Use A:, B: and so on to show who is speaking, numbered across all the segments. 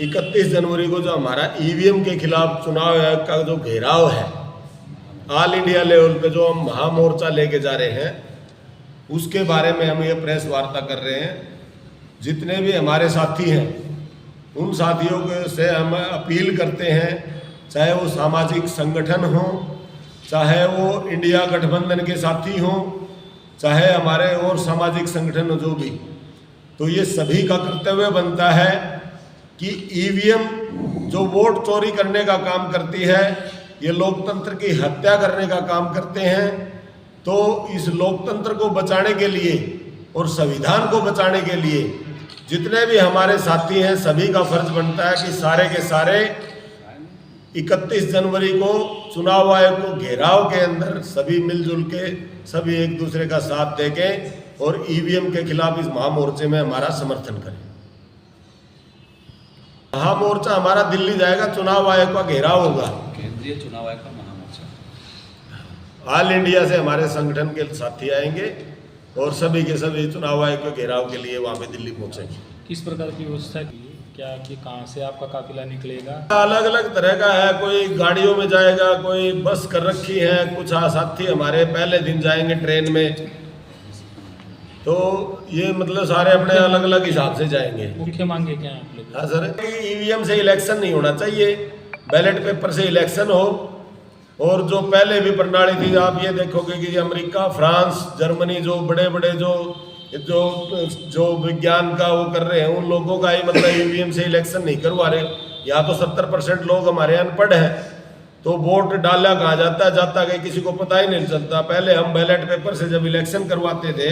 A: 31 जनवरी को जो हमारा ईवीएम के खिलाफ चुनाव आयोग का जो घेराव है, ऑल इंडिया लेवल पे जो हम महामोर्चा लेके जा रहे हैं, उसके बारे में हम ये प्रेस वार्ता कर रहे हैं। जितने भी हमारे साथी हैं, उन साथियों के से हम अपील करते हैं, चाहे वो सामाजिक संगठन हो, चाहे वो इंडिया गठबंधन के साथी हों, चाहे हमारे और सामाजिक संगठन हो जो भी, तो ये सभी का कर्तव्य बनता है कि ईवीएम जो वोट चोरी करने का काम करती है, ये लोकतंत्र की हत्या करने का काम करते हैं। तो इस लोकतंत्र को बचाने के लिए और संविधान को बचाने के लिए जितने भी हमारे साथी हैं, सभी का फर्ज बनता है कि सारे के सारे 31 जनवरी को चुनाव आयोग को घेराव के अंदर सभी मिलजुल के सभी एक दूसरे का साथ देके और ईवीएम के खिलाफ इस महामोर्चे में हमारा समर्थन करें। महामोर्चा हमारा दिल्ली जाएगा, चुनाव आयोग का घेराव होगा,
B: केंद्रीय चुनाव आयोग का महामोर्चा।
A: ऑल इंडिया से हमारे संगठन के साथी आएंगे और सभी के सभी चुनाव आयोग के घेराव के लिए वहाँ पे दिल्ली पहुँचेंगे।
C: किस प्रकार की व्यवस्था की, क्या कि कहाँ से आपका काफिला निकलेगा?
A: अलग अलग तरह का है, कोई गाड़ियों में जाएगा, कोई बस कर रखी है, कुछ साथी हमारे पहले दिन जाएंगे ट्रेन में, तो ये मतलब सारे अपने अलग अलग हिसाब से जाएंगे।
C: मुख्य मांगे क्या है आप लोग?
A: हाँ सर, ईवीएम से इलेक्शन नहीं होना चाहिए, बैलेट पेपर से इलेक्शन हो। और जो पहले भी प्रणाली थी, आप ये देखोगे कि अमेरिका, फ्रांस, जर्मनी, जो बड़े बड़े जो विज्ञान का वो कर रहे हैं, उन लोगों का ही मतलब ईवीएम से इलेक्शन नहीं करवा रहे। यहाँ तो 70% लोग हमारे अनपढ़ हैं, तो वोट डाला कहाँ जाता है किसी को पता ही नहीं चलता। पहले हम बैलेट पेपर से जब इलेक्शन करवाते थे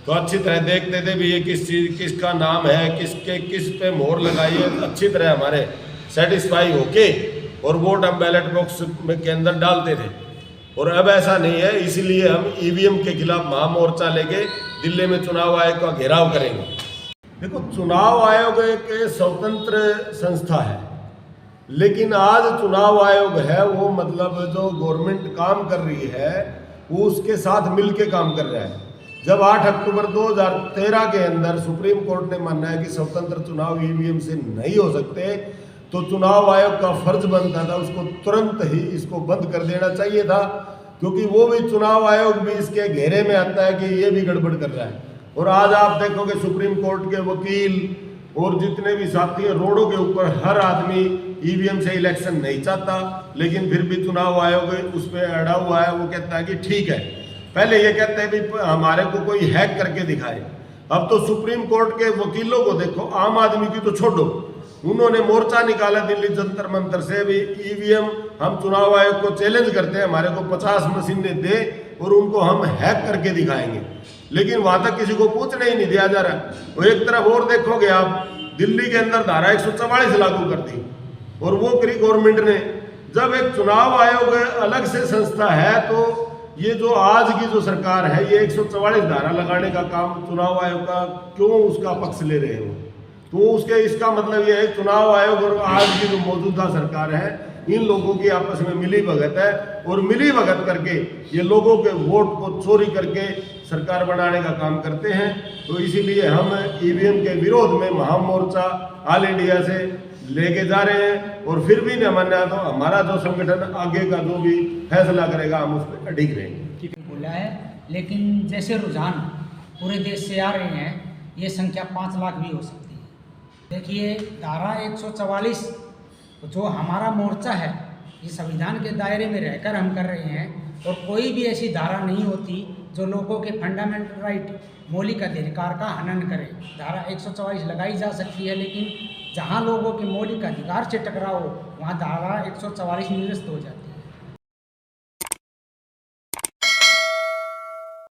A: तो अच्छी तरह देखते थे भी ये किसका नाम है, किस पे मोहर लगाई है, अच्छी तरह हमारे सेटिस्फाई होके और वोट हम बैलेट बॉक्स के अंदर डालते थे। और अब ऐसा नहीं है, इसीलिए हम ईवीएम के खिलाफ महामोर्चा लेके दिल्ली में चुनाव आयोग का घेराव करेंगे। देखो, चुनाव आयोग एक स्वतंत्र संस्था है, लेकिन आज चुनाव आयोग है वो मतलब जो गवर्नमेंट काम कर रही है वो उसके साथ मिलके काम कर रहा है। जब 8 अक्टूबर 2013 के अंदर सुप्रीम कोर्ट ने माना है कि स्वतंत्र चुनाव ईवीएम से नहीं हो सकते, तो चुनाव आयोग का फर्ज बनता था उसको तुरंत ही इसको बंद कर देना चाहिए था, क्योंकि वो भी चुनाव आयोग भी इसके घेरे में आता है कि ये भी गड़बड़ कर रहा है। और आज आप देखोगे सुप्रीम कोर्ट के वकील और जितने भी साथी हैं, रोडों के ऊपर हर आदमी ईवीएम से इलेक्शन नहीं चाहता, लेकिन फिर भी चुनाव आयोग उस पर अड़ा हुआ है। वो कहता है कि ठीक है, पहले ये कहते हैं भी हमारे को कोई हैक करके दिखाए, अब तो सुप्रीम कोर्ट के वकीलों को देखो, आम आदमी की तो छोड़ो, उन्होंने मोर्चा निकाला दिल्ली जंतर मंतर से भी ईवीएम हम चुनाव आयोग को चैलेंज करते हैं, हमारे को 50 मशीनें दे और उनको हम हैक करके दिखाएंगे। लेकिन वहां तक किसी को पूछने ही नहीं दिया जा रहा। और एक तरफ और देखोगे आप, दिल्ली के अंदर धारा 144 लागू कर दी और वो करी गवर्नमेंट ने। जब एक चुनाव आयोग अलग से संस्था है, तो ये जो आज की जो सरकार है, ये 144 धारा लगाने का काम चुनाव आयोग का क्यों उसका पक्ष ले रहे हो? तो उसके इसका मतलब ये है, चुनाव आयोग और आज की जो मौजूदा सरकार है, इन लोगों की आपस में मिली भगत है और मिली भगत करके ये लोगों के वोट को चोरी करके सरकार बनाने का काम करते हैं। तो इसीलिए हम ईवीएम के विरोध में महामोर्चा ऑल इंडिया से लेके जा रहे हैं। और फिर भी नहीं माना तो हमारा जो संगठन आगे का जो भी फैसला करेगा, हम उस पर अडिग रहेंगे।
D: बोला है, लेकिन जैसे रुझान पूरे देश से आ रहे हैं, ये संख्या 5 लाख भी हो सकती है। देखिए, धारा 144 जो हमारा मोर्चा है, ये संविधान के दायरे में रहकर हम कर रहे हैं, और कोई भी ऐसी धारा नहीं होती जो लोगों के फंडामेंटल राइट, मौलिक अधिकार का हनन करे। धारा 144 लगाई जा सकती है, लेकिन जहाँ लोगों के मौलिक अधिकार से टकराव हो, वहाँ धारा 144 निरस्त हो जाती है।